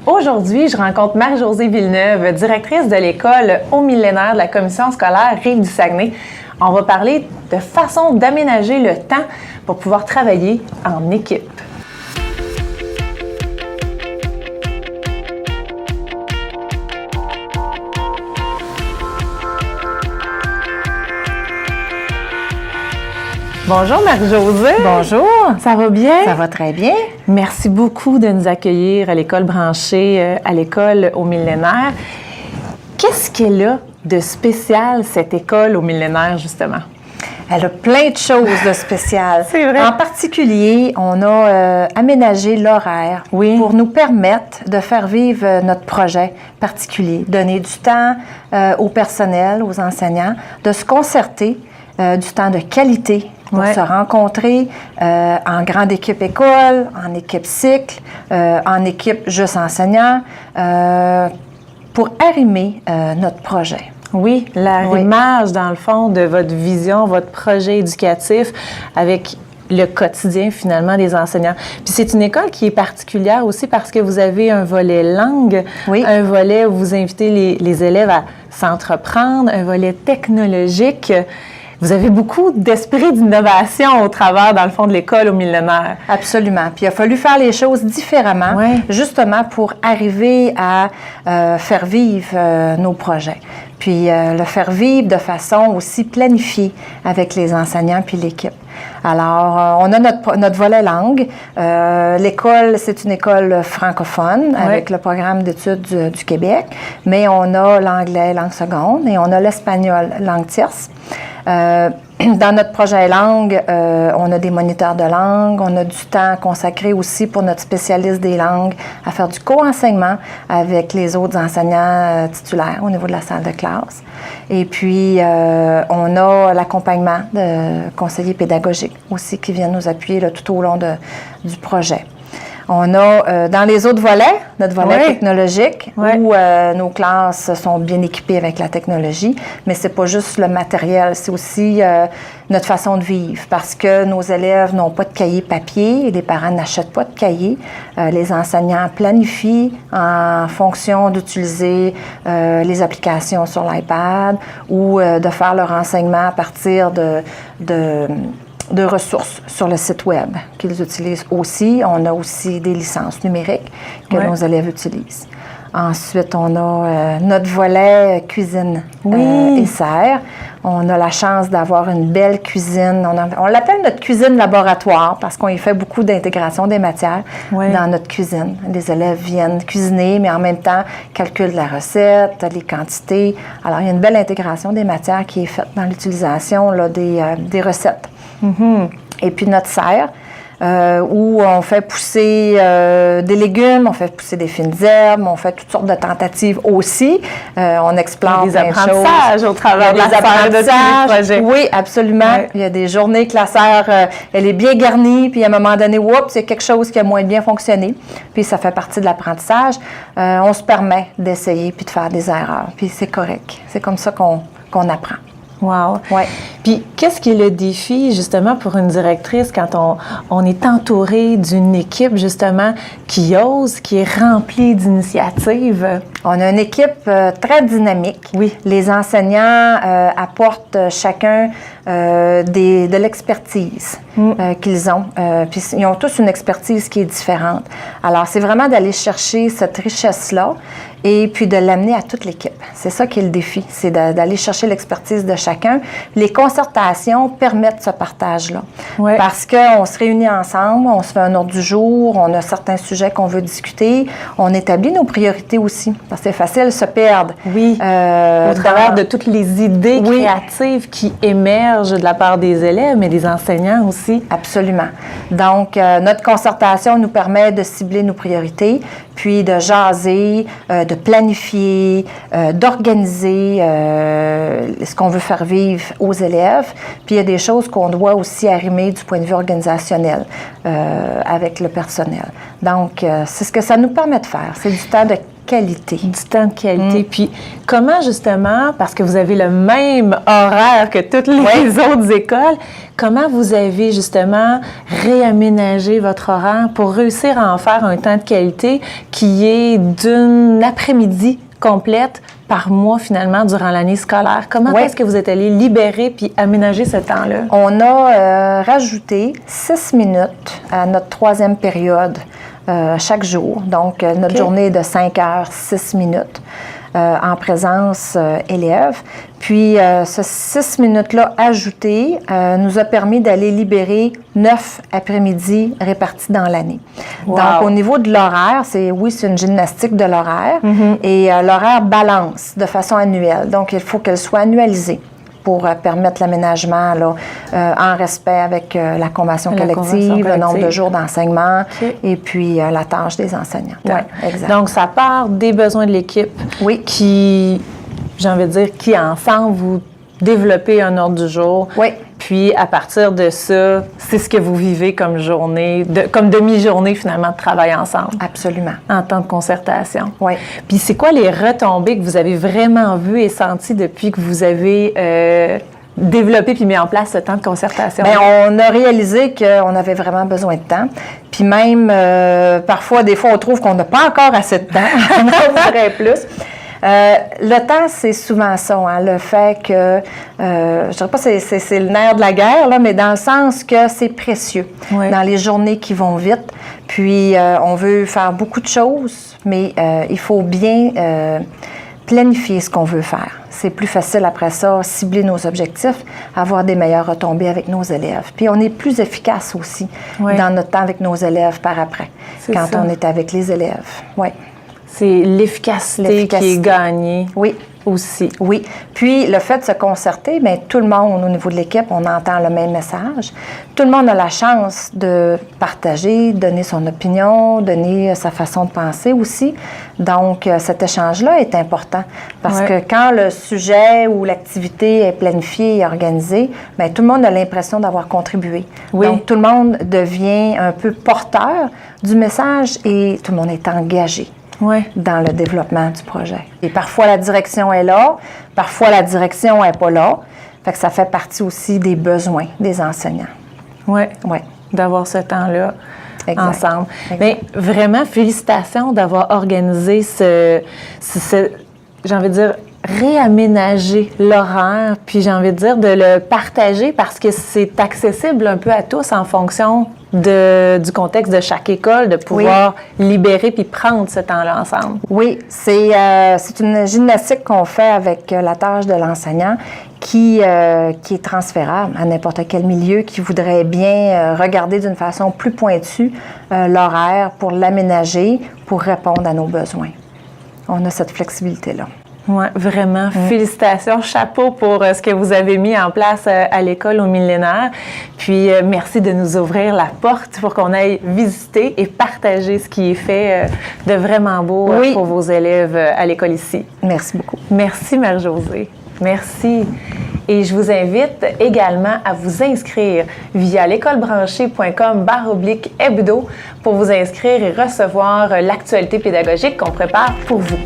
Aujourd'hui, je rencontre Marie-Josée Villeneuve, directrice de l'école au millénaire de la commission scolaire Rive-du-Saguenay. On va parler de façon d'aménager le temps pour pouvoir travailler en équipe. Bonjour Marie-Josée. Bonjour. Ça va bien? Ça va très bien. Merci beaucoup de nous accueillir à l'école branchée, à l'école au millénaire. Qu'est-ce qu'elle a de spécial, cette école au millénaire, justement? Elle a plein de choses de spéciales. C'est vrai. En particulier, on a aménagé l'horaire pour nous permettre de faire vivre notre projet particulier, donner du temps au personnel, aux enseignants, de se concerter, du temps de qualité pour se rencontrer en grande équipe école, en équipe cycle, en équipe juste enseignant, pour arrimer notre projet. Oui, l'arrimage, dans le fond, de votre vision, votre projet éducatif avec le quotidien, finalement, des enseignants. Puis c'est une école qui est particulière aussi parce que vous avez un volet langue, un volet où vous invitez les élèves à s'entreprendre, un volet technologique. Vous avez beaucoup d'esprit d'innovation au travers, dans le fond, de l'école au millénaire. Absolument. Puis il a fallu faire les choses différemment, justement pour arriver à faire vivre nos projets. Puis le faire vivre de façon aussi planifiée avec les enseignants puis l'équipe. Alors, on a notre volet langue. L'école, c'est une école francophone avec le programme d'études du Québec, mais on a l'anglais langue seconde et on a l'espagnol langue tierce. Dans notre projet langue, on a des moniteurs de langue, on a du temps consacré aussi pour notre spécialiste des langues à faire du co-enseignement avec les autres enseignants titulaires au niveau de la salle de classe. Et puis, on a l'accompagnement de conseillers pédagogiques aussi qui viennent nous appuyer là, tout au long du projet. On a, dans les autres volets, notre volet technologique, où nos classes sont bien équipées avec la technologie, mais c'est pas juste le matériel, c'est aussi notre façon de vivre, parce que nos élèves n'ont pas de cahier papier et les parents n'achètent pas de cahier. Les enseignants planifient en fonction d'utiliser les applications sur l'iPad ou de faire leur enseignement à partir de ressources sur le site Web qu'ils utilisent aussi. On a aussi des licences numériques que nos élèves utilisent. Ensuite, on a notre volet cuisine et serre. On a la chance d'avoir une belle cuisine. On l'appelle notre cuisine laboratoire parce qu'on y fait beaucoup d'intégration des matières dans notre cuisine. Les élèves viennent cuisiner, mais en même temps calculent la recette, les quantités. Alors, il y a une belle intégration des matières qui est faite dans l'utilisation des recettes. Et puis notre serre, où on fait pousser des légumes, on fait pousser des fines herbes, on fait toutes sortes de tentatives aussi. On explore des apprentissages au travers de la serre de tous les projets. Oui, absolument. Il y a des journées que la serre, elle est bien garnie, puis à un moment donné, oups, il y a quelque chose qui a moins bien fonctionné. Puis ça fait partie de l'apprentissage. On se permet d'essayer puis de faire des erreurs. Puis c'est correct. C'est comme ça qu'on apprend. Wow! Ouais. Puis, qu'est-ce qui est le défi, justement, pour une directrice quand on est entouré d'une équipe, justement, qui ose, qui est remplie d'initiatives? On a une équipe très dynamique. Oui. Les enseignants apportent chacun de l'expertise qu'ils ont. Puis, ils ont tous une expertise qui est différente. Alors, c'est vraiment d'aller chercher cette richesse-là et puis de l'amener à toute l'équipe. C'est ça qui est le défi, c'est d'aller chercher l'expertise de chacun. Les concertations permettent ce partage-là. Parce qu'on se réunit ensemble, on se fait un ordre du jour, on a certains sujets qu'on veut discuter, on établit nos priorités aussi. Parce que c'est facile de se perdre. Oui, au travers de toutes les idées créatives qui émergent de la part des élèves, mais des enseignants aussi. Absolument. Donc, notre concertation nous permet de cibler nos priorités, puis de jaser, de planifier, d'organiser ce qu'on veut faire vivre aux élèves. Puis il y a des choses qu'on doit aussi arrimer du point de vue organisationnel avec le personnel. Donc, c'est ce que ça nous permet de faire. C'est du temps de qualité. Du temps de qualité. Puis comment justement, parce que vous avez le même horaire que toutes les autres écoles, comment vous avez justement réaménagé votre horaire pour réussir à en faire un temps de qualité qui est d'une après-midi complète par mois, finalement, durant l'année scolaire? Comment est-ce que vous êtes allé libérer puis aménager ce temps-là? On a rajouté 6 minutes à notre 3e période chaque jour. Donc, notre journée est de 5 heures, 6 minutes en présence élève. Puis, ce 6 minutes-là ajoutées nous a permis d'aller libérer 9 après-midi répartis dans l'année. Wow. Donc, au niveau de l'horaire, c'est une gymnastique de l'horaire et l'horaire balance de façon annuelle. Donc, il faut qu'elle soit annualisée pour permettre l'aménagement en respect avec la convention collective, le nombre de jours d'enseignement et puis la tâche des enseignants. Ouais. Exact. Donc, ça part des besoins de l'équipe qui, j'ai envie de dire, qui ensemble, vous développez un ordre du jour. Oui. Puis, à partir de ça, c'est ce que vous vivez comme journée, comme demi-journée, finalement, de travail ensemble. Absolument. En temps de concertation. Oui. Puis, c'est quoi les retombées que vous avez vraiment vues et senties depuis que vous avez développé puis mis en place ce temps de concertation? Bien, on a réalisé qu'on avait vraiment besoin de temps. Puis même, parfois, des fois, on trouve qu'on n'a pas encore assez de temps. On en voudrait plus. Le temps, c'est souvent ça, le fait que, je dirais pas que c'est le nerf de la guerre, là, mais dans le sens que c'est précieux dans les journées qui vont vite. Puis, on veut faire beaucoup de choses, mais il faut bien planifier ce qu'on veut faire. C'est plus facile après ça, cibler nos objectifs, avoir des meilleures retombées avec nos élèves. Puis, on est plus efficace aussi dans notre temps avec nos élèves par après, quand on est avec les élèves. Oui. C'est l'efficacité qui est gagnée. Oui. Aussi. Oui. Puis, le fait de se concerter, bien, tout le monde, au niveau de l'équipe, on entend le même message. Tout le monde a la chance de partager, donner son opinion, donner sa façon de penser aussi. Donc, cet échange-là est important parce que quand le sujet ou l'activité est planifiée et organisée, bien, tout le monde a l'impression d'avoir contribué. Oui. Donc, tout le monde devient un peu porteur du message et tout le monde est engagé dans le développement du projet. Et parfois, la direction est là, parfois, la direction n'est pas là. Fait que ça fait partie aussi des besoins des enseignants. Oui, d'avoir ce temps-là ensemble. Bien, vraiment, félicitations d'avoir organisé j'ai envie de dire, réaménager l'horaire, puis j'ai envie de dire de le partager parce que c'est accessible un peu à tous en fonction du contexte de chaque école, de pouvoir libérer puis prendre ce temps-là ensemble. Oui, c'est une gymnastique qu'on fait avec la tâche de l'enseignant qui est transférable à n'importe quel milieu qui voudrait bien regarder d'une façon plus pointue l'horaire pour l'aménager, pour répondre à nos besoins. On a cette flexibilité-là. Oui, vraiment. Félicitations. Chapeau pour ce que vous avez mis en place à l'école au millénaire. Puis, merci de nous ouvrir la porte pour qu'on aille visiter et partager ce qui est fait de vraiment beau pour vos élèves à l'école ici. Merci beaucoup. Merci, Marie-Josée. Merci. Et je vous invite également à vous inscrire via l'écolebranchée.com/hebdo pour vous inscrire et recevoir l'actualité pédagogique qu'on prépare pour vous.